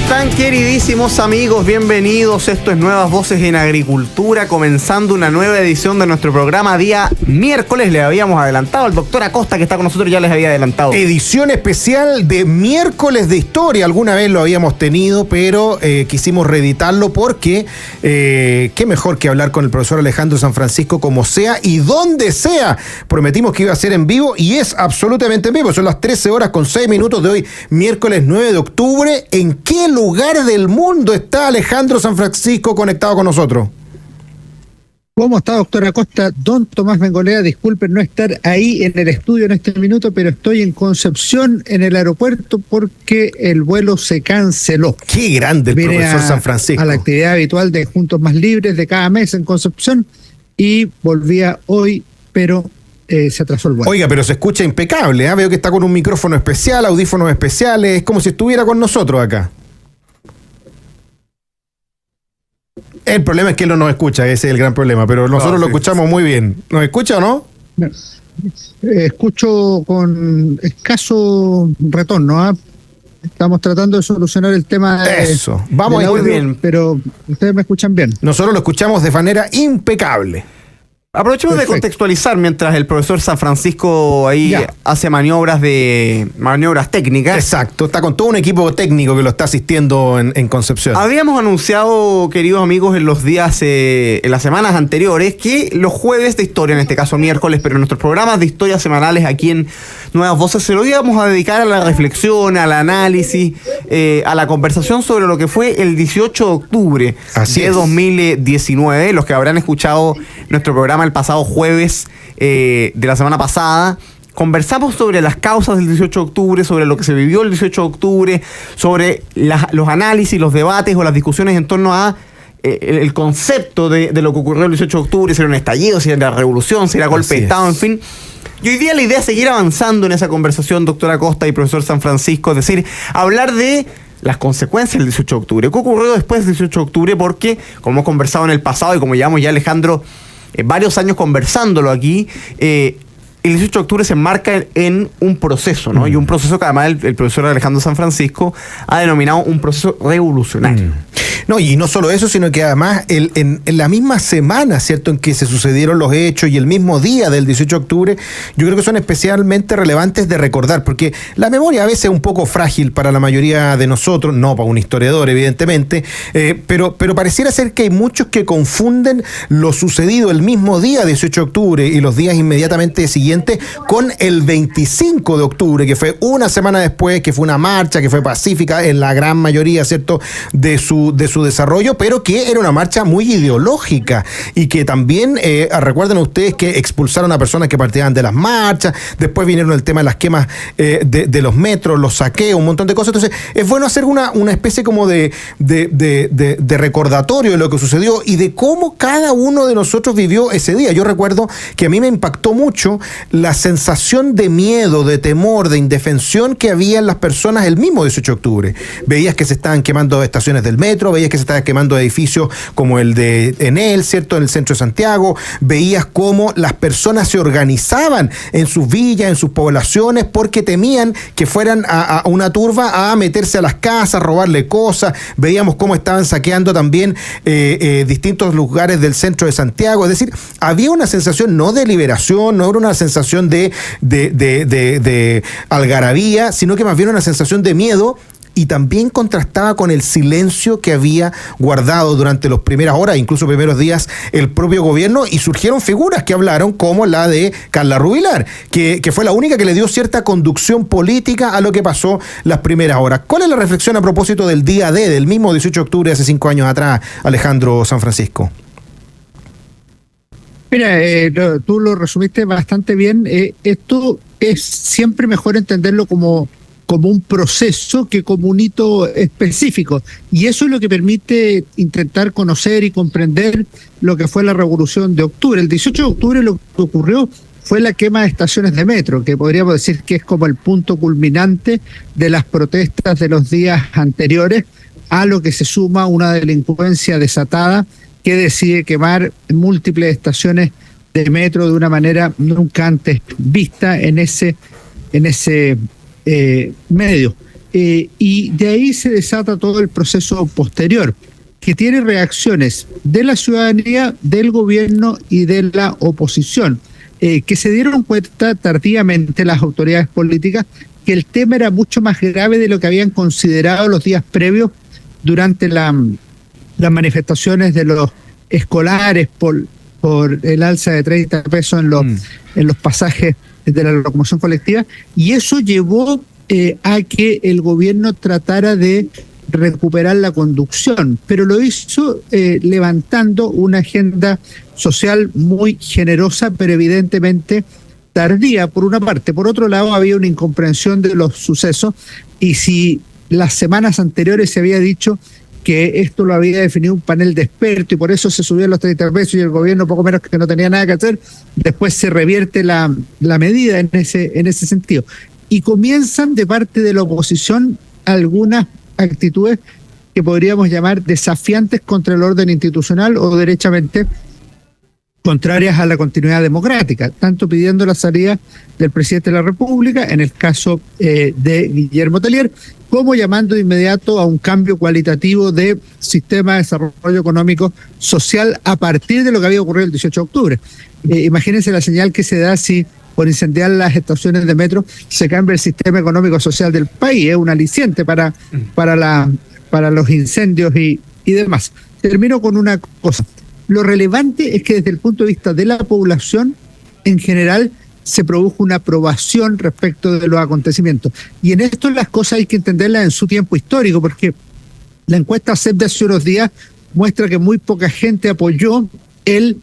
están, queridísimos amigos? Bienvenidos. Esto es Nuevas Voces en Agricultura, comenzando una nueva edición de nuestro programa día miércoles. Le habíamos adelantado, el doctor Acosta, que está con nosotros, ya les había adelantado. Edición especial de miércoles de historia. Alguna vez lo habíamos tenido, pero quisimos reeditarlo porque qué mejor que hablar con el profesor Alejandro Sanfrancisco como sea y donde sea. Prometimos que iba a ser en vivo y es absolutamente en vivo. Son las 13:06 de hoy, miércoles 9 de octubre. ¿En qué lugar del mundo está Alejandro Sanfrancisco conectado con nosotros? ¿Cómo está, doctor Acosta? Don Tomás Bengolea, disculpen no estar ahí en el estudio en este minuto, pero estoy en Concepción, en el aeropuerto, porque el vuelo se canceló. ¡Qué grande el profesor Sanfrancisco! A la actividad habitual de Juntos Más Libres de cada mes en Concepción y volvía hoy, pero se atrasó el vuelo. Oiga, pero se escucha impecable, ¿eh? Veo que está con un micrófono especial, audífonos especiales, es como si estuviera con nosotros acá. El problema es que él no nos escucha, ese es el gran problema, pero nosotros lo escuchamos muy bien. ¿Nos escucha o no? Escucho con escaso retorno, ¿eh? Estamos tratando de solucionar el tema. Eso, vamos muy audio, bien. Pero ustedes me escuchan bien. Nosotros lo escuchamos de manera impecable. Aprovechemos de contextualizar mientras el profesor Sanfrancisco ahí hace maniobras técnicas. Exacto, está con todo un equipo técnico que lo está asistiendo en Concepción. Habíamos anunciado, queridos amigos, en los días, en las semanas anteriores, que los jueves de historia, en este caso miércoles, pero en nuestros programas de historia semanales aquí en Nuevas Voces, se lo íbamos a dedicar a la reflexión, al análisis, a la conversación sobre lo que fue el 18 de octubre de 2019. Los que habrán escuchado nuestro programa el pasado jueves de la semana pasada, conversamos sobre las causas del 18 de octubre, sobre lo que se vivió el 18 de octubre, sobre los análisis, los debates o las discusiones en torno a el concepto de lo que ocurrió el 18 de octubre, si era un estallido, si era revolución, si era golpe de Estado, en fin. Y hoy día la idea es seguir avanzando en esa conversación, doctor Acosta y profesor Sanfrancisco, es decir, hablar de las consecuencias del 18 de octubre. ¿Qué ocurrió después del 18 de octubre? Porque, como hemos conversado en el pasado y como llevamos ya Alejandro varios años conversándolo aquí, el 18 de octubre se enmarca en un proceso, ¿no? Y un proceso que además el profesor Alejandro Sanfrancisco ha denominado un proceso revolucionario. No, y no solo eso, sino que además en la misma semana, ¿cierto?, en que se sucedieron los hechos y el mismo día del 18 de octubre, yo creo que son especialmente relevantes de recordar, porque la memoria a veces es un poco frágil para la mayoría de nosotros, no para un historiador, evidentemente, pero pareciera ser que hay muchos que confunden lo sucedido el mismo día 18 de octubre y los días inmediatamente siguientes con el 25 de octubre, que fue una semana después, que fue una marcha, que fue pacífica en la gran mayoría, ¿cierto?, de su desarrollo, pero que era una marcha muy ideológica y que también, recuerden ustedes que expulsaron a personas que partían de las marchas, después vinieron el tema de las quemas de los metros, los saqueos, un montón de cosas. Entonces es bueno hacer una especie como de recordatorio de lo que sucedió y de cómo cada uno de nosotros vivió ese día. Yo recuerdo que a mí me impactó mucho la sensación de miedo, de temor, de indefensión que había en las personas el mismo 18 de octubre. Veías que se estaban quemando estaciones del metro, veías que se estaban quemando edificios como el de Enel, ¿cierto?, en el centro de Santiago, veías cómo las personas se organizaban en sus villas, en sus poblaciones, porque temían que fueran a una turba a meterse a las casas, robarle cosas, veíamos cómo estaban saqueando también distintos lugares del centro de Santiago, es decir, había una sensación no de liberación, no era una sensación de algarabía, sino que más bien una sensación de miedo. Y también contrastaba con el silencio que había guardado durante las primeras horas, incluso primeros días, el propio gobierno, y surgieron figuras que hablaron, como la de Carla Rubilar, que fue la única que le dio cierta conducción política a lo que pasó las primeras horas. ¿Cuál es la reflexión a propósito del día D, del mismo 18 de octubre de hace 5 años atrás, Alejandro Sanfrancisco? Mira, tú lo resumiste bastante bien. Esto es siempre mejor entenderlo como un proceso que como un hito específico. Y eso es lo que permite intentar conocer y comprender lo que fue la Revolución de Octubre. El 18 de octubre lo que ocurrió fue la quema de estaciones de metro, que podríamos decir que es como el punto culminante de las protestas de los días anteriores, a lo que se suma una delincuencia desatada que decide quemar múltiples estaciones de metro de una manera nunca antes vista en ese medio. y de ahí se desata todo el proceso posterior, que tiene reacciones de la ciudadanía, del gobierno y de la oposición, que se dieron cuenta tardíamente las autoridades políticas que el tema era mucho más grave de lo que habían considerado los días previos durante las manifestaciones de los escolares por el alza de 30 pesos en los pasajes de la locomoción colectiva, y eso llevó a que el gobierno tratara de recuperar la conducción, pero lo hizo levantando una agenda social muy generosa, pero evidentemente tardía por una parte. Por otro lado, había una incomprensión de los sucesos, y si las semanas anteriores se había dicho que esto lo había definido un panel de expertos y por eso se subían los 30 pesos y el gobierno poco menos que no tenía nada que hacer, después se revierte la medida en ese sentido. Y comienzan de parte de la oposición algunas actitudes que podríamos llamar desafiantes contra el orden institucional o derechamente contrarias a la continuidad democrática, tanto pidiendo la salida del presidente de la República, en el caso de Guillermo Tellier, como llamando de inmediato a un cambio cualitativo de sistema de desarrollo económico social a partir de lo que había ocurrido el 18 de octubre. Imagínense la señal que se da si por incendiar las estaciones de metro se cambia el sistema económico social del país. Es un aliciente para los incendios y demás. Termino con una cosa. Lo relevante es que desde el punto de vista de la población, en general, se produjo una aprobación respecto de los acontecimientos. Y en esto las cosas hay que entenderlas en su tiempo histórico, porque la encuesta CEP de hace unos días muestra que muy poca gente apoyó el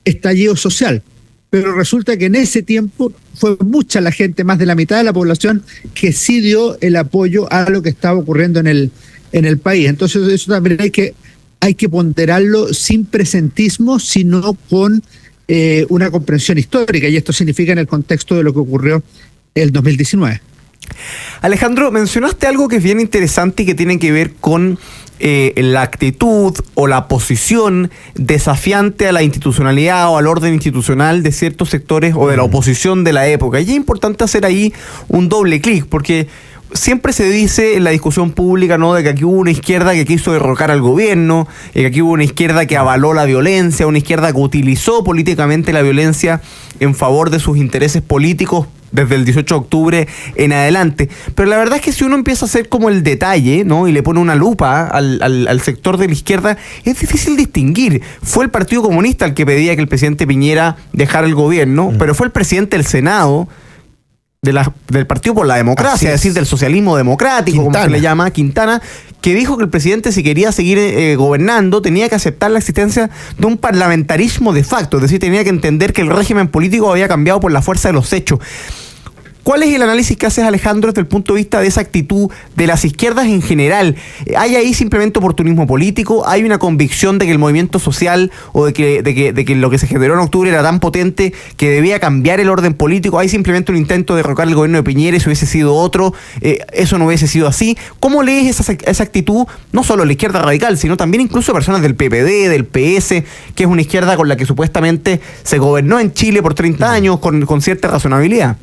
estallido social. Pero resulta que en ese tiempo fue mucha la gente, más de la mitad de la población, que sí dio el apoyo a lo que estaba ocurriendo en el país. Entonces eso también hay que ponderarlo sin presentismo, sino con una comprensión histórica, y esto significa en el contexto de lo que ocurrió el 2019. Alejandro, mencionaste algo que es bien interesante y que tiene que ver con la actitud o la posición desafiante a la institucionalidad o al orden institucional de ciertos sectores o de la oposición de la época. Y es importante hacer ahí un doble clic, porque siempre se dice en la discusión pública, ¿no?, de que aquí hubo una izquierda que quiso derrocar al gobierno, que aquí hubo una izquierda que avaló la violencia, una izquierda que utilizó políticamente la violencia en favor de sus intereses políticos desde el 18 de octubre en adelante. Pero la verdad es que si uno empieza a hacer como el detalle, ¿no?, y le pone una lupa al sector de la izquierda, es difícil distinguir. Fue el Partido Comunista el que pedía que el presidente Piñera dejara el gobierno, pero fue el presidente del Senado del Partido por la Democracia, es decir, del socialismo democrático, Quintana, como se le llama, Quintana, que dijo que el presidente, si quería seguir gobernando, tenía que aceptar la existencia de un parlamentarismo de facto, es decir, tenía que entender que el régimen político había cambiado por la fuerza de los hechos. ¿Cuál es el análisis que haces, Alejandro, desde el punto de vista de esa actitud de las izquierdas en general? ¿Hay ahí simplemente oportunismo político? ¿Hay una convicción de que el movimiento social o de que lo que se generó en octubre era tan potente que debía cambiar el orden político? ¿Hay simplemente un intento de derrocar el gobierno de Piñera y si hubiese sido otro, eso no hubiese sido así? ¿Cómo lees esa actitud, no solo la izquierda radical, sino también incluso personas del PPD, del PS, que es una izquierda con la que supuestamente se gobernó en Chile por 30 años con cierta razonabilidad?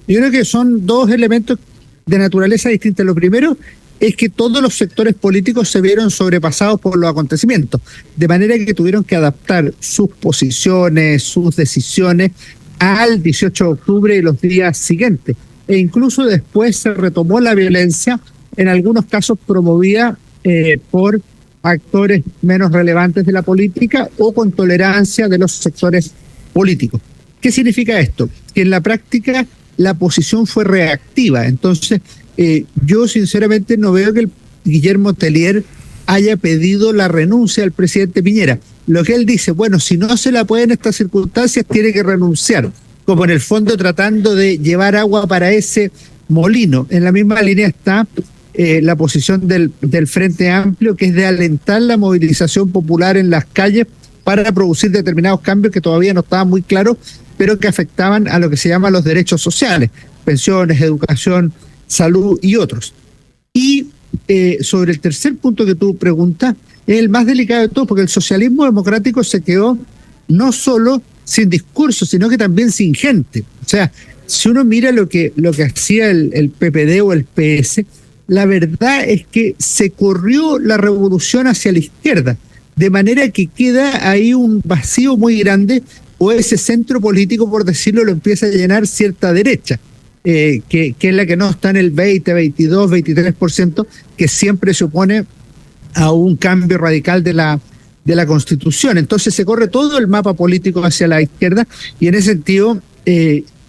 Yo creo que son dos elementos de naturaleza distinta. Lo primero es que todos los sectores políticos se vieron sobrepasados por los acontecimientos, de manera que tuvieron que adaptar sus posiciones, sus decisiones al 18 de octubre y los días siguientes. E incluso después se retomó la violencia, en algunos casos promovida por actores menos relevantes de la política o con tolerancia de los sectores políticos. ¿Qué significa esto? Que en la práctica la posición fue reactiva. Entonces, yo sinceramente no veo que el Guillermo Tellier haya pedido la renuncia al presidente Piñera. Lo que él dice, bueno, si no se la puede en estas circunstancias, tiene que renunciar, como en el fondo tratando de llevar agua para ese molino. En la misma línea está la posición del Frente Amplio, que es de alentar la movilización popular en las calles para producir determinados cambios que todavía no estaban muy claros, pero que afectaban a lo que se llama los derechos sociales, pensiones, educación, salud y otros. Y sobre el tercer punto que tú preguntas, es el más delicado de todo, porque el socialismo democrático se quedó no solo sin discurso, sino que también sin gente. O sea, si uno mira lo que hacía el PPD o el PS, la verdad es que se corrió la revolución hacia la izquierda, de manera que queda ahí un vacío muy grande, o ese centro político, por decirlo, lo empieza a llenar cierta derecha, que es la que no está en el 20, 22, 23%, que siempre se opone a un cambio radical de la Constitución. Entonces se corre todo el mapa político hacia la izquierda, y en ese sentido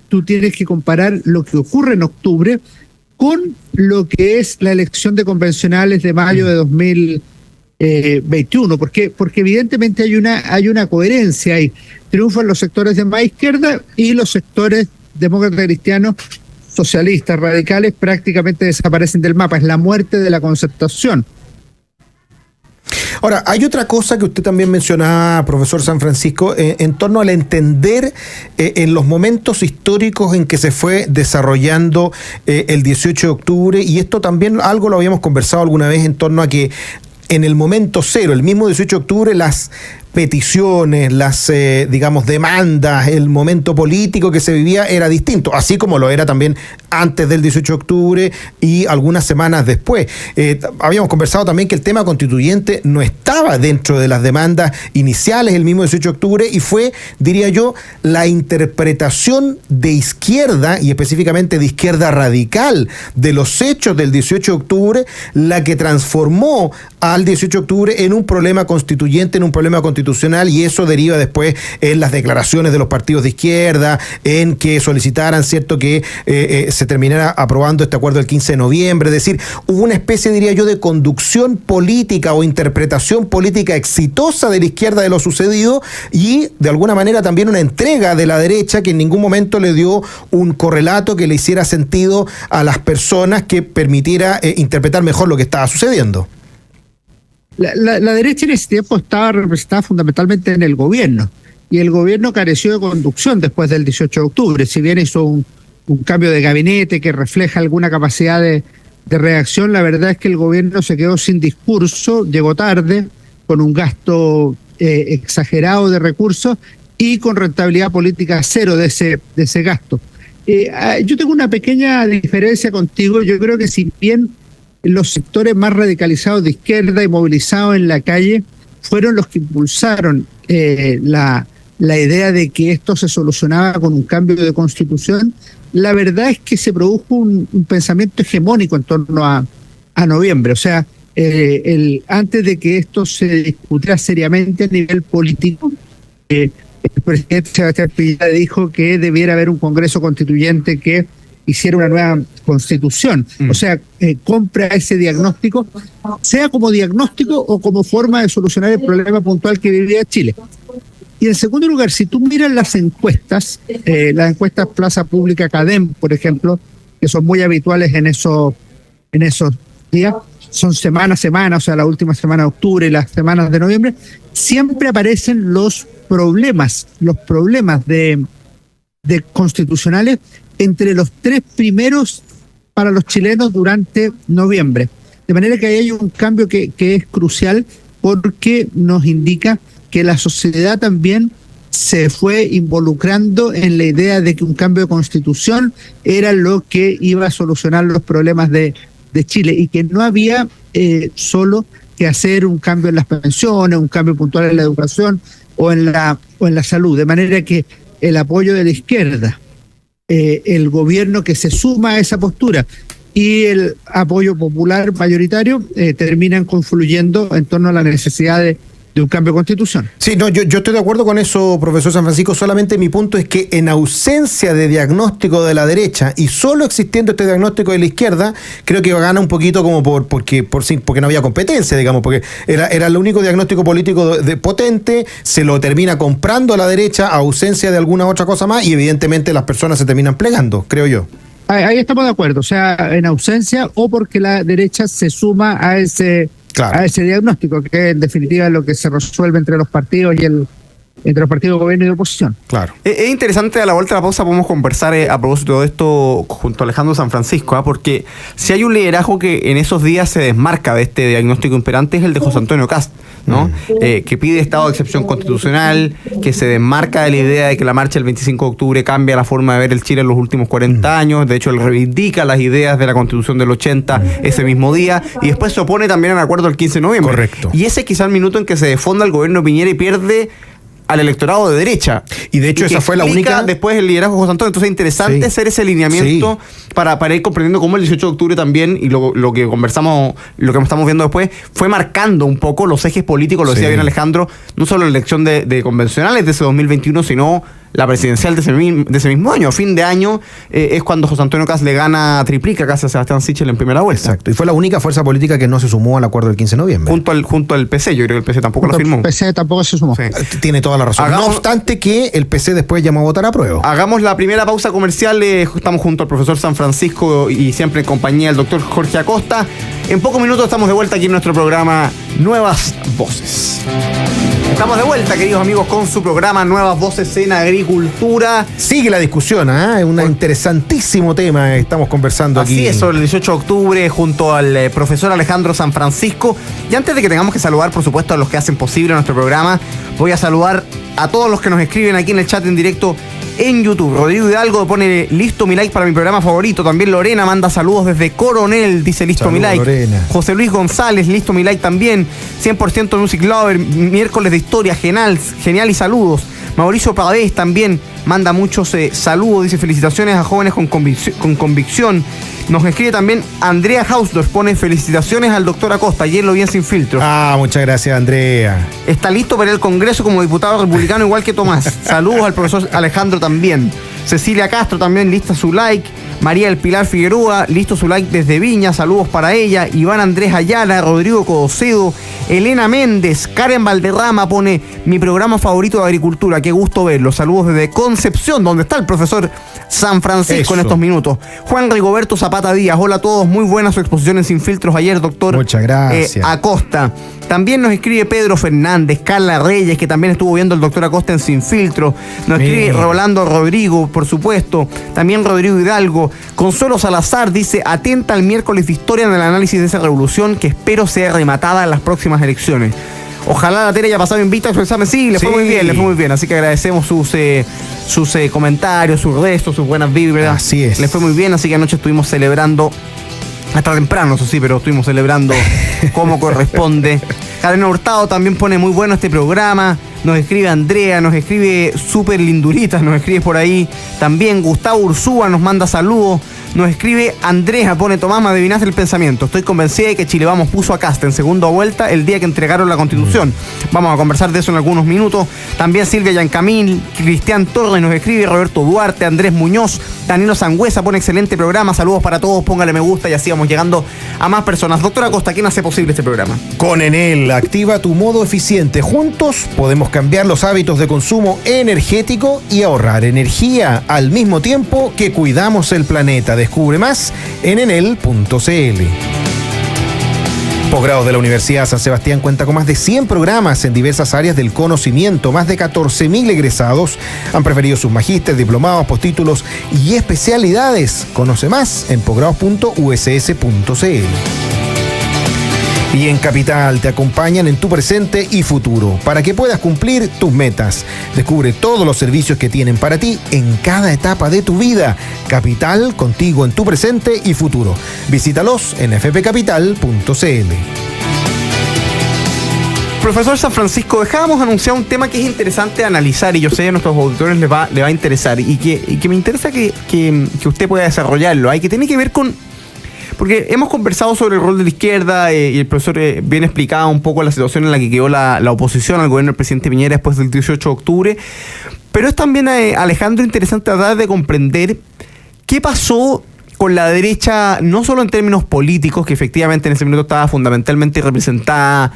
tú tienes que comparar lo que ocurre en octubre con lo que es la elección de convencionales de mayo de 2021, porque evidentemente hay una coherencia ahí. Triunfan los sectores de más izquierda y los sectores demócratas cristianos, socialistas, radicales, prácticamente desaparecen del mapa. Es la muerte de la concertación. Ahora, hay otra cosa que usted también mencionaba, profesor San Francisco, en torno al entender en los momentos históricos en que se fue desarrollando el 18 de octubre, y esto también algo lo habíamos conversado alguna vez en torno a que en el momento cero, el mismo 18 de octubre, las peticiones, las, digamos, demandas, el momento político que se vivía era distinto, así como lo era también antes del 18 de octubre y algunas semanas después. Habíamos conversado también que el tema constituyente no estaba dentro de las demandas iniciales el mismo 18 de octubre, y fue, diría yo, la interpretación de izquierda, y específicamente de izquierda radical, de los hechos del 18 de octubre, la que transformó al 18 de octubre en un problema constituyente, en un problema constitucional, y eso deriva después en las declaraciones de los partidos de izquierda, en que solicitaran, ¿cierto?, que se terminara aprobando este acuerdo el 15 de noviembre. Es decir, hubo una especie, diría yo, de conducción política o interpretación política exitosa de la izquierda de lo sucedido, y de alguna manera también una entrega de la derecha que en ningún momento le dio un correlato que le hiciera sentido a las personas, que permitiera interpretar mejor lo que estaba sucediendo. La derecha en ese tiempo estaba representada fundamentalmente en el gobierno, y el gobierno careció de conducción después del 18 de octubre. Si bien hizo un cambio de gabinete que refleja alguna capacidad de reacción, la verdad es que el gobierno se quedó sin discurso, llegó tarde, con un gasto exagerado de recursos y con rentabilidad política cero de ese gasto. Yo tengo una pequeña diferencia contigo. Yo creo que si bien los sectores más radicalizados de izquierda y movilizados en la calle fueron los que impulsaron la idea de que esto se solucionaba con un cambio de constitución, la verdad es que se produjo un pensamiento hegemónico en torno a noviembre. O sea, antes de que esto se discutiera seriamente a nivel político, el presidente Sebastián Piñera dijo que debiera haber un Congreso Constituyente que hiciera una nueva constitución. O sea, compra ese diagnóstico, sea como diagnóstico o como forma de solucionar el problema puntual que vivía Chile. Y en segundo lugar, si tú miras las encuestas Plaza Pública CADEM, por ejemplo, que son muy habituales en esos días, son semana a semana, o sea, la última semana de octubre y las semanas de noviembre, siempre aparecen los problemas de constitucionales entre los tres primeros para los chilenos durante noviembre. De manera que ahí hay un cambio que es crucial, porque nos indica que la sociedad también se fue involucrando en la idea de que un cambio de constitución era lo que iba a solucionar los problemas de Chile, y que no había solo que hacer un cambio en las pensiones, un cambio puntual en la educación o en la salud. De manera que el apoyo de la izquierda, el gobierno que se suma a esa postura y el apoyo popular mayoritario terminan confluyendo en torno a la necesidad de un cambio de constitución. Sí, no, yo estoy de acuerdo con eso, profesor San Francisco. Solamente mi punto es que en ausencia de diagnóstico de la derecha y solo existiendo este diagnóstico de la izquierda, creo que gana un poquito como porque no había competencia, digamos, porque era el único diagnóstico político potente, se lo termina comprando a la derecha a ausencia de alguna otra cosa más, y evidentemente las personas se terminan plegando, creo yo. Ahí estamos de acuerdo, o sea, en ausencia o porque la derecha se suma a ese diagnóstico, que en definitiva es lo que se resuelve entre los partidos entre los partidos de gobierno y de oposición. Claro. Es interesante, a la vuelta de la pausa podemos conversar a propósito de esto junto a Alejandro San Francisco, porque si hay un liderazgo que en esos días se desmarca de este diagnóstico imperante es el de José Antonio Kast, ¿no? Que pide estado de excepción constitucional, que se desmarca de la idea de que la marcha del 25 de octubre cambia la forma de ver el Chile en los últimos 40 años. De hecho, él reivindica las ideas de la Constitución del 80 ese mismo día, y después se opone también al acuerdo del 15 de noviembre. Correcto. Y ese es quizá el minuto en que se desfonda el gobierno de Piñera y pierde al electorado de derecha. Y de hecho esa fue la única... Después el liderazgo de José Antonio. Entonces es interesante hacer ese alineamiento para ir comprendiendo cómo el 18 de octubre también, y lo que conversamos, lo que estamos viendo después, fue marcando un poco los ejes políticos, lo decía bien Alejandro, no solo la elección de convencionales de ese 2021, sino la presidencial de ese mismo año. A fin de año es cuando José Antonio Kast le triplica casi a Sebastián Sichel en primera vuelta. Exacto. Y fue la única fuerza política que no se sumó al acuerdo del 15 de noviembre. Junto al PC, yo creo que el PC tampoco lo firmó. El PC tampoco se sumó. Sí. Tiene toda la razón. No obstante que el PC después llamó a votar a prueba. Hagamos la primera pausa comercial. Estamos junto al profesor San Francisco y siempre en compañía del doctor Jorge Acosta. En pocos minutos estamos de vuelta aquí en nuestro programa Nuevas Voces. Estamos de vuelta, queridos amigos, con su programa Nuevas Voces en Agricultura. Sigue la discusión, es un interesantísimo tema que estamos conversando aquí. Así es, sobre el 18 de octubre junto al profesor Alejandro San Francisco. Y antes de que tengamos que saludar, por supuesto, a los que hacen posible nuestro programa, voy a saludar a todos los que nos escriben aquí en el chat en directo en YouTube. Rodrigo Hidalgo pone listo mi like para mi programa favorito. También Lorena manda saludos desde Coronel, dice listo Saludos, mi like. Lorena. José Luis González, listo mi like también. 100% Music Lover, miércoles de historia, genial y saludos. Mauricio Pavés también manda muchos saludos, dice felicitaciones a jóvenes con convicción. Nos escribe también Andrea Hausdorff, pone felicitaciones al doctor Acosta, ayer lo vi en Sin Filtro. Muchas gracias, Andrea. Está listo para ir al Congreso como diputado republicano igual que Tomás. Saludos al profesor Alejandro también. Cecilia Castro también lista su like. María del Pilar Figueroa, listo su like desde Viña, saludos para ella. Iván Andrés Ayala, Rodrigo Codocedo, Elena Méndez, Karen Valderrama pone mi programa favorito de agricultura, qué gusto verlo. Saludos desde Concepción, donde está el profesor San Francisco en estos minutos. Juan Rigoberto Zapata Díaz, hola a todos, muy buena su exposición en Sin Filtros ayer, doctor. Muchas gracias. Acosta. También nos escribe Pedro Fernández, Carla Reyes, que también estuvo viendo el doctor Acosta en Sin Filtro. Nos escribe Rolando Rodrigo, por supuesto. También Rodrigo Hidalgo. Consuelo Salazar dice, atenta al miércoles de historia en el análisis de esa revolución que espero sea rematada en las próximas elecciones. Ojalá la Tere haya pasado invicta a su examen. Sí, le fue muy bien. Así que agradecemos sus comentarios, sus restos, sus buenas vibras. Así es. Le fue muy bien, así que anoche estuvimos celebrando. Hasta temprano, eso sí, pero estuvimos celebrando como corresponde. Karen Hurtado también pone muy bueno este programa. Nos escribe Andrea, nos escribe Super Linduritas, nos escribe por ahí. También Gustavo Ursúa nos manda saludos. Nos escribe Andrea, pone Tomás, me adivinaste el pensamiento. Estoy convencida de que Chile Vamos puso a Kast en segunda vuelta el día que entregaron la Constitución. Vamos a conversar de eso en algunos minutos. También Silvia Yancamil, Cristian Torres nos escribe, Roberto Duarte, Andrés Muñoz, Danilo Sangüesa pone excelente programa. Saludos para todos, póngale me gusta y así vamos llegando a más personas. Doctora Acosta, ¿quién hace posible este programa? Con Enel, activa tu modo eficiente. Juntos podemos cambiar los hábitos de consumo energético y ahorrar energía al mismo tiempo que cuidamos el planeta. Descubre más en enel.cl. Posgrados de la Universidad San Sebastián cuenta con más de 100 programas en diversas áreas del conocimiento. Más de 14.000 egresados han preferido sus magísteres, diplomados, postítulos y especialidades. Conoce más en posgrados.uss.cl. Y en Capital te acompañan en tu presente y futuro para que puedas cumplir tus metas. Descubre todos los servicios que tienen para ti en cada etapa de tu vida. Capital, contigo en tu presente y futuro. Visítalos en fpcapital.cl. Profesor San Francisco, dejábamos anunciar un tema que es interesante analizar y yo sé que a nuestros auditores les va a interesar y que me interesa que usted pueda desarrollarlo. Que tiene que ver con... Porque hemos conversado sobre el rol de la izquierda y el profesor bien explicaba un poco la situación en la que quedó la oposición al gobierno del presidente Piñera después del 18 de octubre. Pero es también, Alejandro, interesante tratar de comprender qué pasó con la derecha, no solo en términos políticos, que efectivamente en ese minuto estaba fundamentalmente representada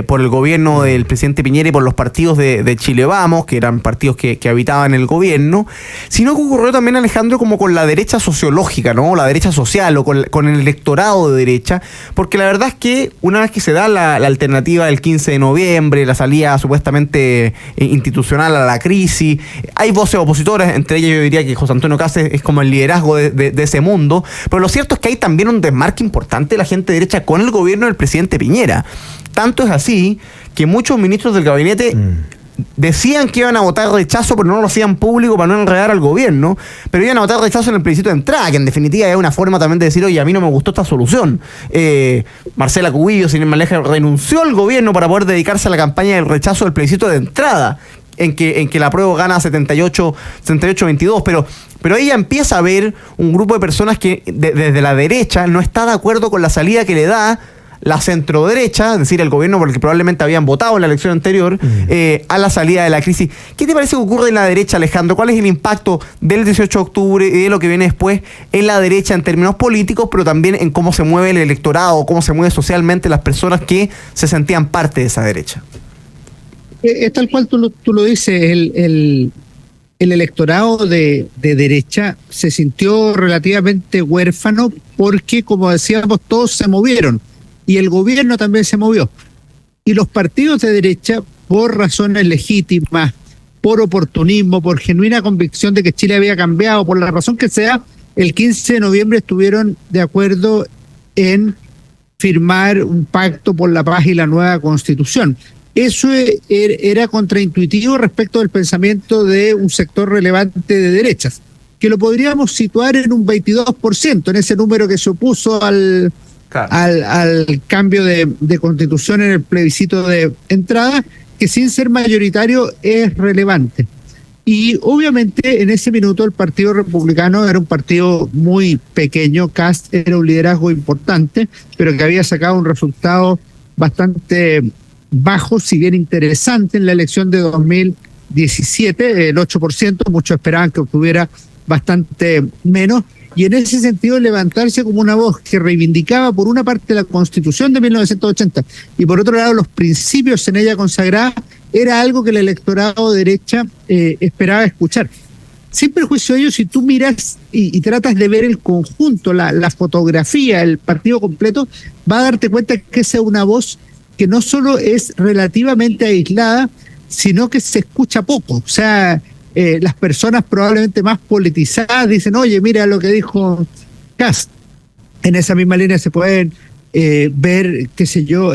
por el gobierno del presidente Piñera y por los partidos de Chile Vamos, que eran partidos que habitaban el gobierno, sino que ocurrió también, Alejandro, como con la derecha sociológica, ¿no? La derecha social o con el electorado de derecha, porque la verdad es que una vez que se da la alternativa del 15 de noviembre, la salida supuestamente institucional a la crisis, hay voces opositoras, entre ellas yo diría que José Antonio Kast es como el liderazgo de ese mundo, pero lo cierto es que hay también un desmarque importante de la gente de derecha con el gobierno del presidente Piñera. Tanto es así que muchos ministros del gabinete decían que iban a votar rechazo, pero no lo hacían público para no enredar al gobierno, pero iban a votar rechazo en el plebiscito de entrada, que en definitiva es una forma también de decir, oye, a mí no me gustó esta solución. Marcela Cubillos, sin ir más lejos, renunció al gobierno para poder dedicarse a la campaña del rechazo del plebiscito de entrada, en que la apruebo gana 78-22, pero ahí ya empieza a haber un grupo de personas que desde la derecha no está de acuerdo con la salida que le da la centroderecha, es decir, el gobierno por el que probablemente habían votado en la elección anterior, a la salida de la crisis. ¿Qué te parece que ocurre en la derecha, Alejandro? ¿Cuál es el impacto del 18 de octubre y de lo que viene después en la derecha en términos políticos, pero también en cómo se mueve el electorado, cómo se mueve socialmente las personas que se sentían parte de esa derecha? Es tal cual tú lo dices, el electorado de derecha se sintió relativamente huérfano porque, como decíamos, todos se movieron y el gobierno también se movió. Y los partidos de derecha, por razones legítimas, por oportunismo, por genuina convicción de que Chile había cambiado, por la razón que sea, el 15 de noviembre estuvieron de acuerdo en firmar un pacto por la paz y la nueva Constitución. Eso era contraintuitivo respecto del pensamiento de un sector relevante de derechas, que lo podríamos situar en un 22%, en ese número que se opuso al cambio de constitución en el plebiscito de entrada, que sin ser mayoritario es relevante. Y obviamente en ese minuto el Partido Republicano era un partido muy pequeño, Kast era un liderazgo importante, pero que había sacado un resultado bastante bajo, si bien interesante en la elección de 2017, el 8%, muchos esperaban que obtuviera bastante menos, y en ese sentido levantarse como una voz que reivindicaba por una parte la Constitución de 1980 y por otro lado los principios en ella consagrados, era algo que el electorado de derecha esperaba escuchar. Sin perjuicio de ello, si tú miras y tratas de ver el conjunto, la fotografía, el partido completo, va a darte cuenta que esa es una voz que no solo es relativamente aislada, sino que se escucha poco. O sea, las personas probablemente más politizadas dicen, oye, mira lo que dijo Kast. En esa misma línea se pueden ver, qué sé yo,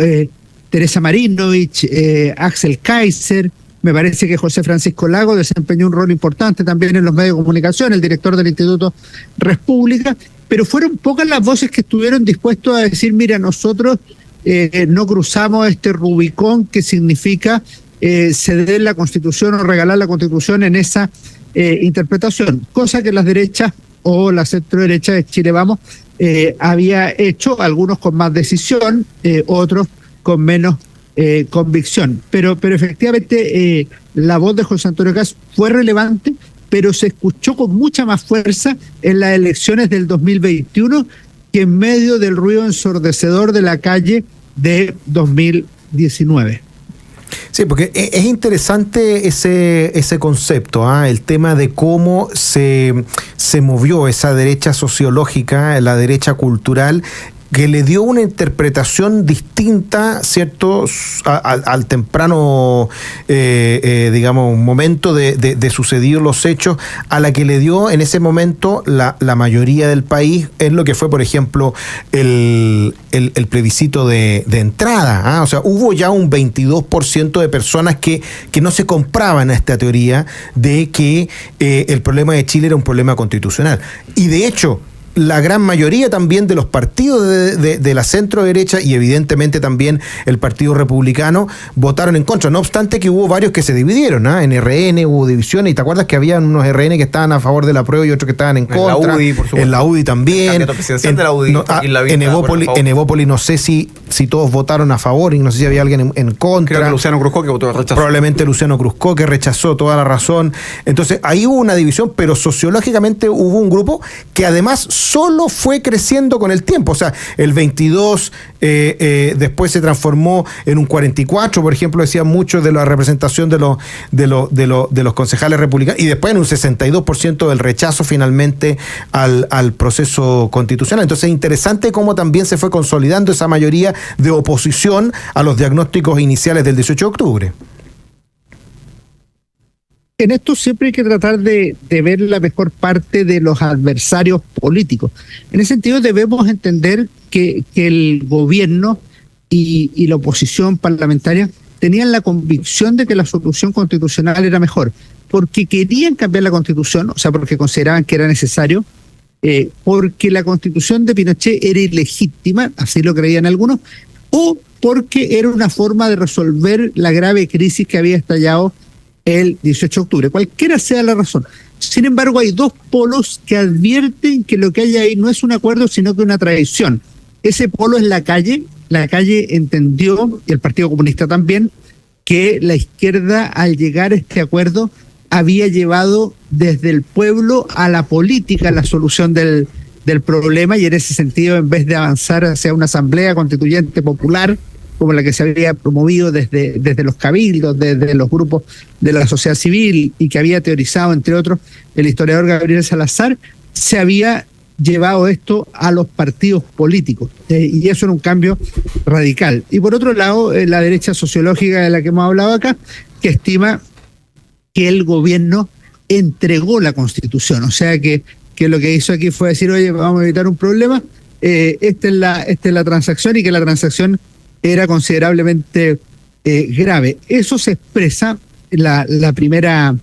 Teresa Marinovich, Axel Kaiser. Me parece que José Francisco Lago desempeñó un rol importante también en los medios de comunicación, el director del Instituto República, pero fueron pocas las voces que estuvieron dispuestos a decir, mira, nosotros no cruzamos este Rubicón que significa ceder la Constitución o regalar la Constitución en esa interpretación, cosa que las derechas o la centro-derecha de Chile Vamos había hecho, algunos con más decisión, otros con menos convicción. Pero efectivamente la voz de José Antonio Kast fue relevante, pero se escuchó con mucha más fuerza en las elecciones del 2021 que en medio del ruido ensordecedor de la calle de 2019. Sí, porque es interesante ese concepto, el tema de cómo se movió esa derecha sociológica, la derecha cultural, que le dio una interpretación distinta, ¿cierto?, al temprano, digamos, momento de sucedidos los hechos, a la que le dio en ese momento la mayoría del país, en lo que fue, por ejemplo, el plebiscito de entrada. O sea, hubo ya un 22% de personas que no se compraban a esta teoría de que el problema de Chile era un problema constitucional. Y de hecho, la gran mayoría también de los partidos de la centro derecha y evidentemente también el Partido Republicano votaron en contra, no obstante que hubo varios que se dividieron, en RN hubo divisiones, y te acuerdas que había unos RN que estaban a favor de la apruebo y otros que estaban en contra, en la UDI, por supuesto. En la UDI también, en Evópolis no sé si todos votaron a favor y no sé si había alguien en contra. Creo que Luciano Cruzco que votó rechazó. Probablemente Luciano Cruzco que rechazó, toda la razón. Entonces ahí hubo una división, pero sociológicamente hubo un grupo que además solo fue creciendo con el tiempo. O sea, el 22 después se transformó en un 44, por ejemplo, decía mucho de la representación de los concejales republicanos, y después en un 62% del rechazo finalmente al proceso constitucional. Entonces es interesante cómo también se fue consolidando esa mayoría de oposición a los diagnósticos iniciales del 18 de octubre. En esto siempre hay que tratar de ver la mejor parte de los adversarios políticos. En ese sentido debemos entender que el gobierno y la oposición parlamentaria tenían la convicción de que la solución constitucional era mejor, porque querían cambiar la Constitución, o sea, porque consideraban que era necesario, porque la Constitución de Pinochet era ilegítima, así lo creían algunos, o porque era una forma de resolver la grave crisis que había estallado el 18 de octubre, cualquiera sea la razón. Sin embargo, hay dos polos que advierten que lo que hay ahí no es un acuerdo, sino que una traición. Ese polo es la calle. La calle entendió, y el Partido Comunista también, que la izquierda, al llegar a este acuerdo, había llevado desde el pueblo a la política la solución del problema, y en ese sentido, en vez de avanzar hacia una asamblea constituyente popular, como la que se había promovido desde los cabildos, desde los grupos de la sociedad civil, y que había teorizado, entre otros, el historiador Gabriel Salazar, se había llevado esto a los partidos políticos, y eso era un cambio radical. Y por otro lado, la derecha sociológica de la que hemos hablado acá, que estima que el gobierno entregó la Constitución, o sea que lo que hizo aquí fue decir, oye, vamos a evitar un problema, esta es la transacción, y que la transacción era considerablemente grave. Eso se expresa la primera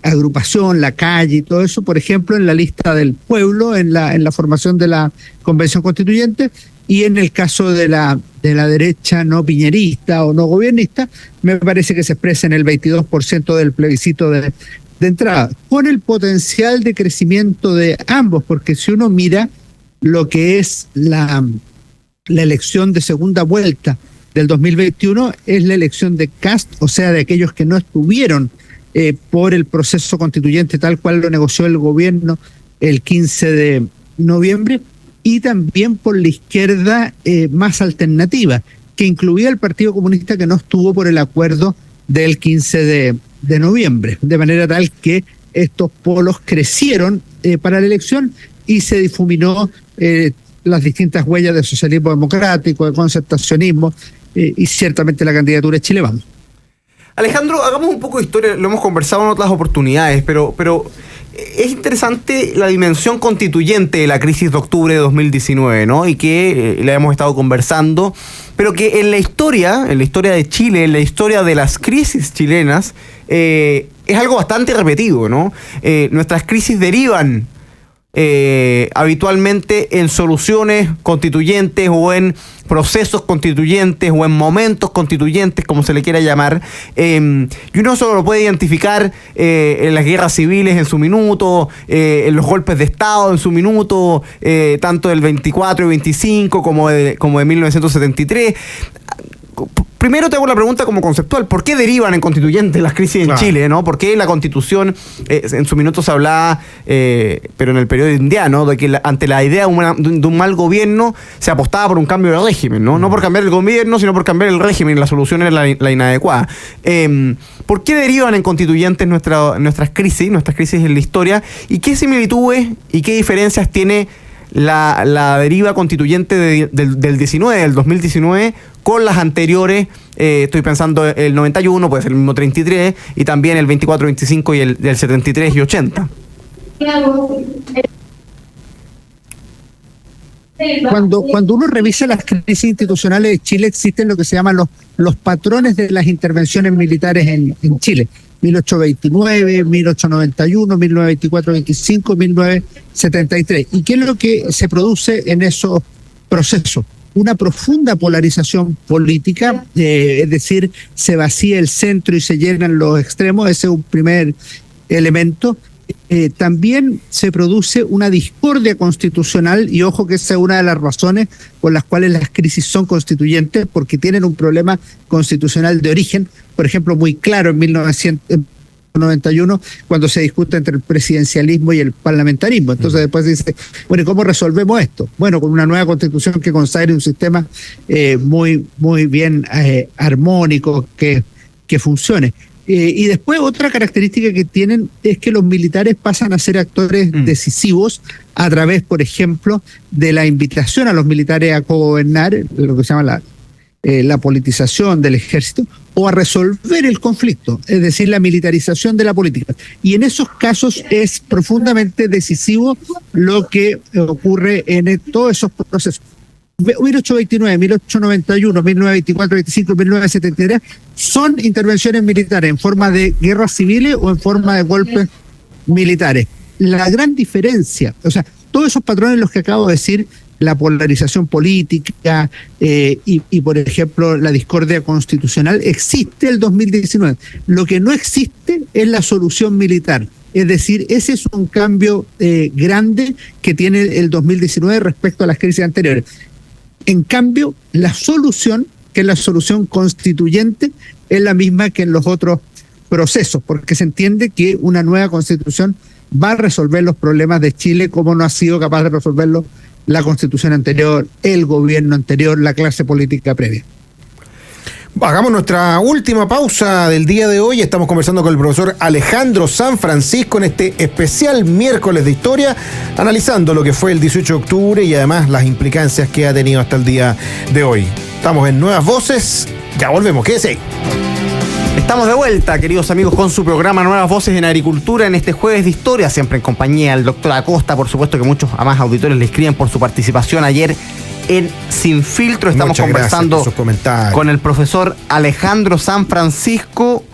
agrupación, la calle y todo eso, por ejemplo, en la lista del pueblo, en la formación de la Convención Constituyente, y en el caso de la derecha no piñerista o no gobernista, me parece que se expresa en el 22% del plebiscito de entrada, con el potencial de crecimiento de ambos, porque si uno mira lo que es la elección de segunda vuelta del 2021, es la elección de Kast, o sea, de aquellos que no estuvieron por el proceso constituyente tal cual lo negoció el gobierno el 15 de noviembre, y también por la izquierda más alternativa, que incluía el Partido Comunista, que no estuvo por el acuerdo del 15 de noviembre, de manera tal que estos polos crecieron para la elección y se difuminó las distintas huellas de socialismo democrático, de concertacionismo, y ciertamente la candidatura de Chile Vamos. Alejandro, hagamos un poco de historia, lo hemos conversado en otras oportunidades, pero es interesante la dimensión constituyente de la crisis de octubre de 2019, ¿no? Y que la hemos estado conversando, pero que en la historia de Chile, en la historia de las crisis chilenas, es algo bastante repetido, ¿no? Nuestras crisis derivan habitualmente en soluciones constituyentes o en procesos constituyentes o en momentos constituyentes, como se le quiera llamar, y uno solo lo puede identificar en las guerras civiles en su minuto, en los golpes de Estado en su minuto, tanto del 24 y 25 como de 1973. Primero te hago la pregunta como conceptual, ¿por qué derivan en constituyentes las crisis en Chile, ¿no? ¿Por qué la Constitución, en su minuto se hablaba, pero en el periodo indiano, de que ante la idea de un mal gobierno se apostaba por un cambio de régimen, ¿no? No por cambiar el gobierno, sino por cambiar el régimen, la solución era la inadecuada. ¿Por qué derivan en constituyentes nuestras crisis en la historia? ¿Y qué similitudes y qué diferencias tiene la deriva constituyente del 2019 con las anteriores? Estoy pensando el 91, puede ser el mismo 33, y también el 24, 25 y el del 73 y 80. Cuando uno revisa las crisis institucionales de Chile, existen lo que se llaman los patrones de las intervenciones militares en Chile. 1829, 1891, 1924, 25, 1973. ¿Y qué es lo que se produce en esos procesos? Una profunda polarización política, es decir, se vacía el centro y se llenan los extremos, ese es un primer elemento. También se produce una discordia constitucional, y ojo que esa es una de las razones por las cuales las crisis son constituyentes, porque tienen un problema constitucional de origen, por ejemplo, muy claro en 1891, cuando se discute entre el presidencialismo y el parlamentarismo. Entonces después dice, bueno, ¿y cómo resolvemos esto? Bueno, con una nueva constitución que consagre un sistema muy bien armónico, que funcione. Y después otra característica que tienen es que los militares pasan a ser actores decisivos a través, por ejemplo, de la invitación a los militares a gobernar, lo que se llama la politización del ejército, o a resolver el conflicto, es decir, la militarización de la política. Y en esos casos es profundamente decisivo lo que ocurre en todos esos procesos. 1829, 1891, 1924, 25, 1973 son intervenciones militares en forma de guerras civiles o en forma de golpes militares. La gran diferencia, o sea, todos esos patrones los que acabo de decir, la polarización política y, por ejemplo, la discordia constitucional, existe el 2019. Lo que no existe es la solución militar. Es decir, ese es un cambio grande que tiene el 2019 respecto a las crisis anteriores. En cambio, la solución, que es la solución constituyente, es la misma que en los otros procesos, porque se entiende que una nueva constitución va a resolver los problemas de Chile como no ha sido capaz de resolverlo la constitución anterior, el gobierno anterior, la clase política previa. Hagamos nuestra última pausa del día de hoy. Estamos conversando con el profesor Alejandro San Francisco en este especial miércoles de historia, analizando lo que fue el 18 de octubre y además las implicancias que ha tenido hasta el día de hoy. Estamos en Nuevas Voces, ya volvemos, quédese ahí. Estamos de vuelta, queridos amigos, con su programa Nuevas Voces en Agricultura en este jueves de historia, siempre en compañía del doctor Acosta, por supuesto que muchos a más auditores le escriben por su participación ayer en Sin Filtro. Estamos conversando con el profesor Alejandro San Francisco.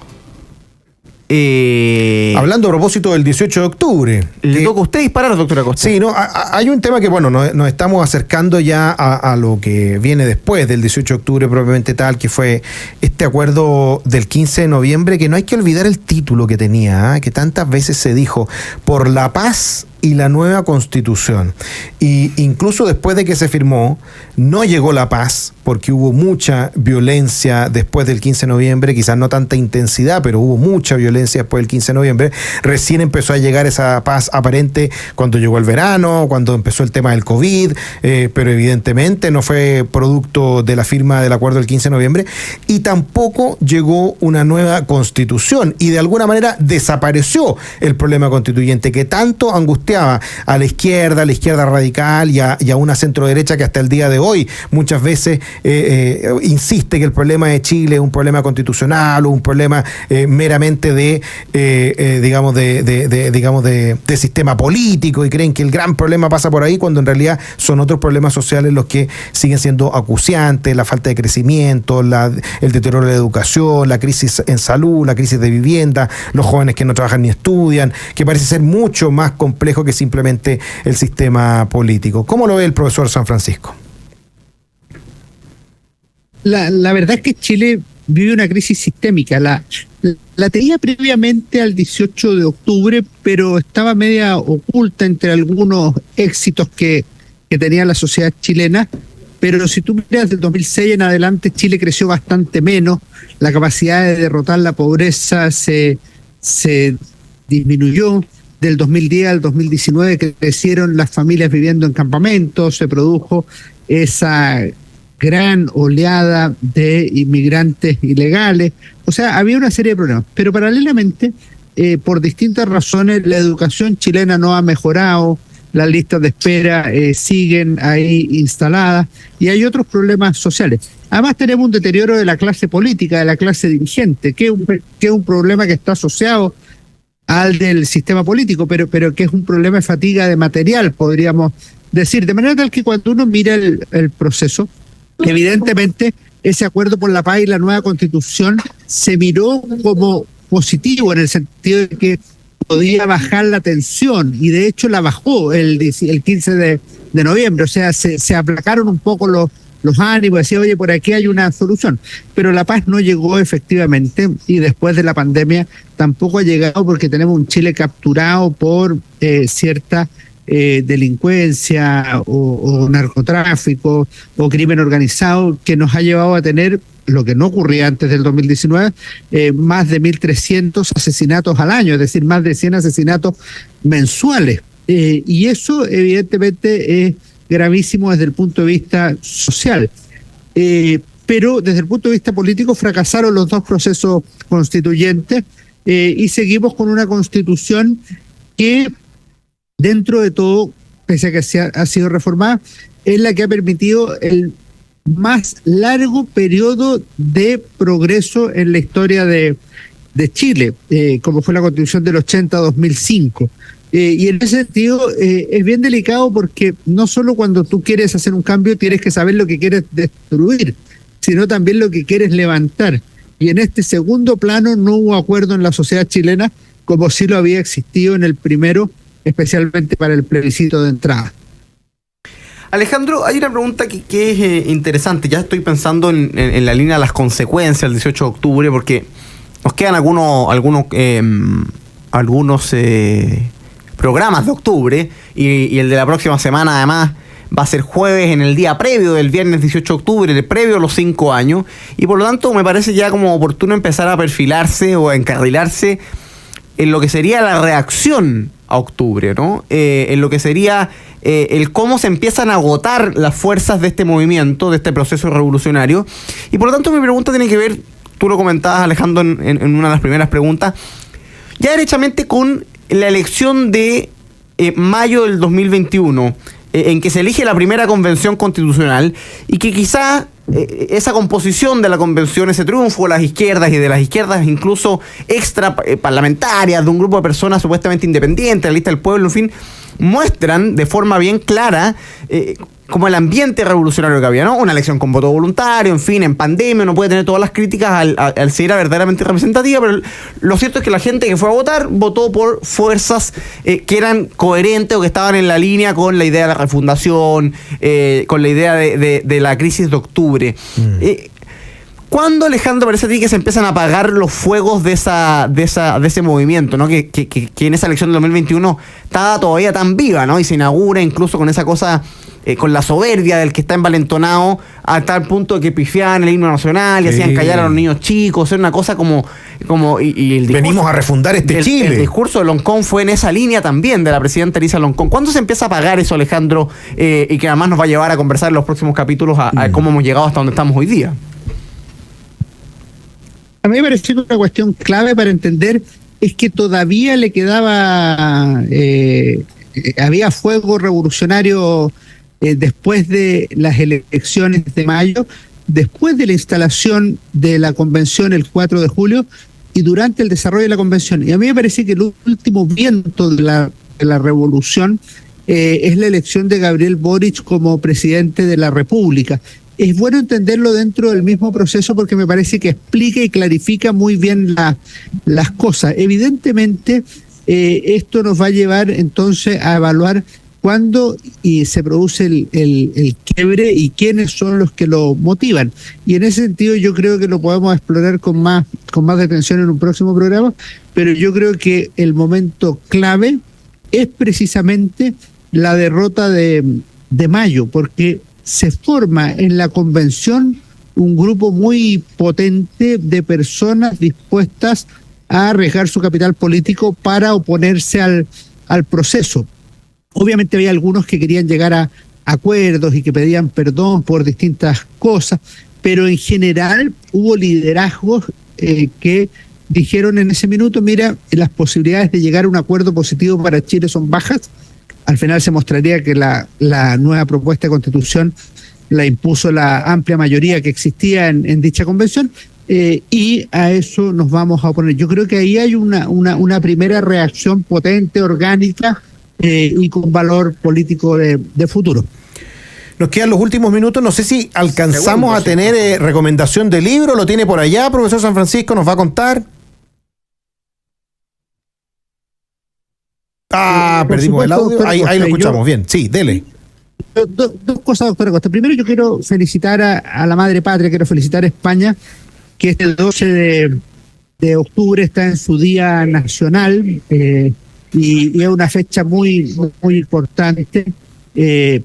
Hablando a propósito del 18 de octubre. Le toca a usted disparar, doctor Acosta. Sí, no, hay un tema que, bueno, nos estamos acercando ya a lo que viene después del 18 de octubre propiamente tal, que fue este acuerdo del 15 de noviembre, que no hay que olvidar el título que tenía, que tantas veces se dijo, por la paz y la nueva constitución. Y incluso después de que se firmó, no llegó la paz, porque hubo mucha violencia después del 15 de noviembre, quizás no tanta intensidad, pero hubo mucha violencia después del 15 de noviembre. Recién empezó a llegar esa paz aparente cuando llegó el verano, cuando empezó el tema del COVID, pero evidentemente no fue producto de la firma del acuerdo del 15 de noviembre, y tampoco llegó una nueva constitución, y de alguna manera desapareció el problema constituyente que tanto angustiaba a la izquierda radical y a una centro derecha que hasta el día de hoy muchas veces insiste que el problema de Chile es un problema constitucional o un problema meramente de sistema político, y creen que el gran problema pasa por ahí, cuando en realidad son otros problemas sociales los que siguen siendo acuciantes: la falta de crecimiento, el deterioro de la educación, la crisis en salud, la crisis de vivienda, los jóvenes que no trabajan ni estudian, que parece ser mucho más complejo que simplemente el sistema político. ¿Cómo lo ve el profesor San Francisco? La verdad es que Chile vive una crisis sistémica. La tenía previamente al 18 de octubre, pero estaba media oculta entre algunos éxitos que tenía la sociedad chilena. Pero si tú miras del 2006 en adelante, Chile creció bastante menos, la capacidad de derrotar la pobreza se disminuyó. Del 2010 al 2019 crecieron las familias viviendo en campamentos, se produjo esa gran oleada de inmigrantes ilegales. O sea, había una serie de problemas. Pero paralelamente, por distintas razones, la educación chilena no ha mejorado, las listas de espera siguen ahí instaladas, y hay otros problemas sociales. Además tenemos un deterioro de la clase política, de la clase dirigente, que es un problema que está asociado al del sistema político, pero que es un problema de fatiga de material, podríamos decir, de manera tal que cuando uno mira el proceso, evidentemente ese acuerdo por la paz y la nueva constitución se miró como positivo, en el sentido de que podía bajar la tensión, y de hecho la bajó el 15 de noviembre, o sea, se aplacaron un poco los ánimos, decía, oye, por aquí hay una solución, pero la paz no llegó efectivamente, y después de la pandemia tampoco ha llegado, porque tenemos un Chile capturado por cierta delincuencia o narcotráfico o crimen organizado, que nos ha llevado a tener, lo que no ocurría antes del 2019, más de 1.300 asesinatos al año, es decir, más de 100 asesinatos mensuales. Y eso evidentemente es gravísimo desde el punto de vista social. Pero desde el punto de vista político fracasaron los dos procesos constituyentes y seguimos con una constitución que, dentro de todo, pese a que ha sido reformada, es la que ha permitido el más largo periodo de progreso en la historia de Chile, como fue la constitución del 80-2005. Y en ese sentido es bien delicado, porque no solo cuando tú quieres hacer un cambio tienes que saber lo que quieres destruir, sino también lo que quieres levantar. Y en este segundo plano no hubo acuerdo en la sociedad chilena, como sí lo había existido en el primero, especialmente para el plebiscito de entrada. Alejandro, hay una pregunta que es interesante. Ya estoy pensando en la línea de las consecuencias del 18 de octubre, porque nos quedan algunos programas de octubre, y el de la próxima semana además va a ser jueves, en el día previo del viernes 18 de octubre, el previo a los 5 años, y por lo tanto me parece ya como oportuno empezar a perfilarse o a encarrilarse en lo que sería la reacción a octubre, ¿no? En lo que sería el cómo se empiezan a agotar las fuerzas de este movimiento, de este proceso revolucionario. Y por lo tanto mi pregunta tiene que ver, tú lo comentabas, Alejandro, en una de las primeras preguntas, ya derechamente con la elección de mayo del 2021, en que se elige la primera convención constitucional, y que quizá esa composición de la convención, ese triunfo de las izquierdas, y de las izquierdas incluso extra parlamentarias, de un grupo de personas supuestamente independientes, la lista del pueblo, en fin, muestran de forma bien clara como el ambiente revolucionario que había, ¿no? Una elección con voto voluntario, en fin, en pandemia, uno puede tener todas las críticas al ser verdaderamente representativa, pero lo cierto es que la gente que fue a votar votó por fuerzas que eran coherentes o que estaban en la línea con la idea de la refundación, con la idea de la crisis de octubre. ¿Cuándo, Alejandro, parece a ti que se empiezan a apagar los fuegos de ese movimiento, ¿no? Que en esa elección del 2021 estaba todavía tan viva, ¿no? Y se inaugura incluso con esa cosa, con la soberbia del que está envalentonado, a tal punto de que pifiaban el himno nacional y hacían callar a los niños chicos. Era una cosa como y el discurso, venimos a refundar Chile. El discurso de Loncón fue en esa línea también, de la presidenta Elisa Loncón. ¿Cuándo se empieza a apagar eso, Alejandro? Y que además nos va a llevar a conversar en los próximos capítulos a cómo hemos llegado hasta donde estamos hoy día. A mí me pareció una cuestión clave para entender es que todavía le quedaba, había fuego revolucionario después de las elecciones de mayo, después de la instalación de la convención el 4 de julio y durante el desarrollo de la convención. Y a mí me parece que el último viento de la revolución es la elección de Gabriel Boric como presidente de la República. Es bueno entenderlo dentro del mismo proceso, porque me parece que explica y clarifica muy bien las cosas. Evidentemente, esto nos va a llevar entonces a evaluar cuándo se produce el quiebre y quiénes son los que lo motivan. Y en ese sentido yo creo que lo podemos explorar con más detención en un próximo programa, pero yo creo que el momento clave es precisamente la derrota de mayo, porque se forma en la convención un grupo muy potente de personas dispuestas a arriesgar su capital político para oponerse al proceso. Obviamente había algunos que querían llegar a acuerdos y que pedían perdón por distintas cosas, pero en general hubo liderazgos que dijeron en ese minuto, mira, las posibilidades de llegar a un acuerdo positivo para Chile son bajas. Al final se mostraría que la nueva propuesta de constitución la impuso la amplia mayoría que existía en dicha convención, y a eso nos vamos a oponer. Yo creo que ahí hay una primera reacción potente, orgánica y con valor político de futuro. Nos quedan los últimos minutos, no sé si alcanzamos a tener recomendación de libro, lo tiene por allá, profesor San Francisco, nos va a contar. Perdimos el audio. Ahí lo escuchamos. Bien, sí, dele. Dos cosas, doctora Costa. Primero, yo quiero felicitar a la madre patria, quiero felicitar a España, que este 12 de octubre está en su día nacional, y y es una fecha muy, muy importante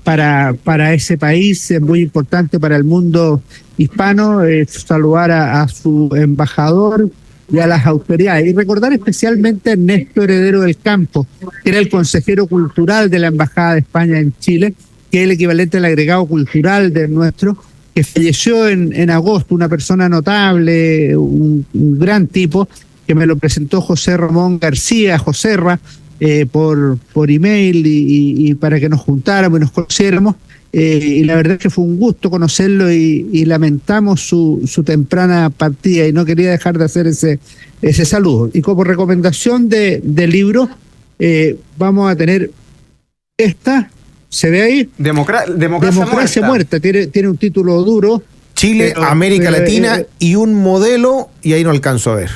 para ese país, es muy importante para el mundo hispano. Saludar a su embajador y a las autoridades, y recordar especialmente a Ernesto Heredero del Campo, que era el consejero cultural de la Embajada de España en Chile, que es el equivalente al agregado cultural del nuestro, que falleció en agosto, una persona notable, un gran tipo, que me lo presentó José Ramón García, Joserra, por email y para que nos juntáramos y nos conociéramos. Y la verdad es que fue un gusto conocerlo y lamentamos su temprana partida, y no quería dejar de hacer ese saludo. Y como recomendación de libro, vamos a tener esta, ¿se ve ahí? Democracia muerta. Tiene un título duro. Chile, América Latina y un modelo, y ahí no alcanzo a ver.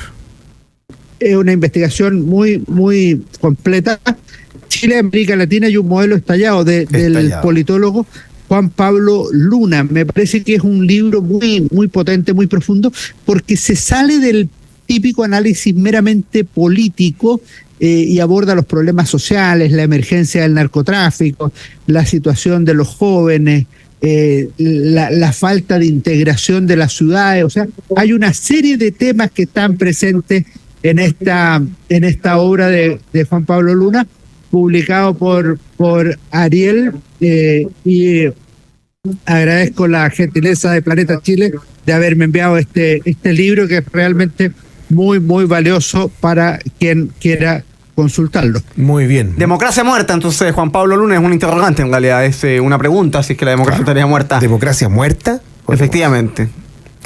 Es una investigación muy, muy completa. Chile, América Latina y un modelo estallado del politólogo Juan Pablo Luna. Me parece que es un libro muy, muy potente, muy profundo, porque se sale del típico análisis meramente político y aborda los problemas sociales, la emergencia del narcotráfico, la situación de los jóvenes, la falta de integración de las ciudades. O sea, hay una serie de temas que están presentes en esta obra de Juan Pablo Luna, publicado por Ariel, y agradezco la gentileza de Planeta Chile de haberme enviado este libro, que es realmente muy, muy valioso para quien quiera consultarlo. Muy bien. Democracia muerta, entonces, Juan Pablo Luna, es un interrogante en realidad, es una pregunta, si es que la democracia estaría muerta. ¿Democracia muerta? Efectivamente.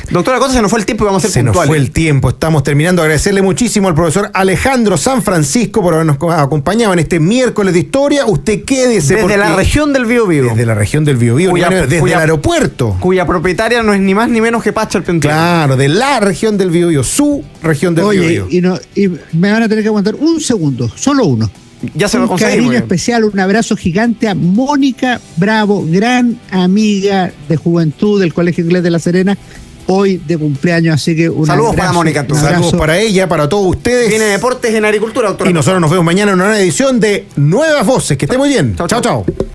Doctora Acosta, se nos fue el tiempo y vamos a ser puntuales. Se nos fue el tiempo, estamos terminando. Agradecerle muchísimo al profesor Alejandro San Francisco por habernos acompañado en este miércoles de historia. Usted quédese. Desde la región del Biobío. Desde la región del Biobío, desde el aeropuerto. Cuya propietaria no es ni más ni menos que Pacha Arpentier. Claro, de la región del Biobío, su región del Biobío. Y me van a tener que aguantar un segundo, solo uno. Ya se lo conseguimos. Un cariño especial, un abrazo gigante a Mónica Bravo, gran amiga de juventud del Colegio Inglés de La Serena, hoy de cumpleaños, así que un saludos para Mónica. Saludos para ella, para todos ustedes. Viene Deportes en Agricultura, doctora. Y nosotros nos vemos mañana en una nueva edición de Nuevas Voces. Que esté muy bien. Chao, chao.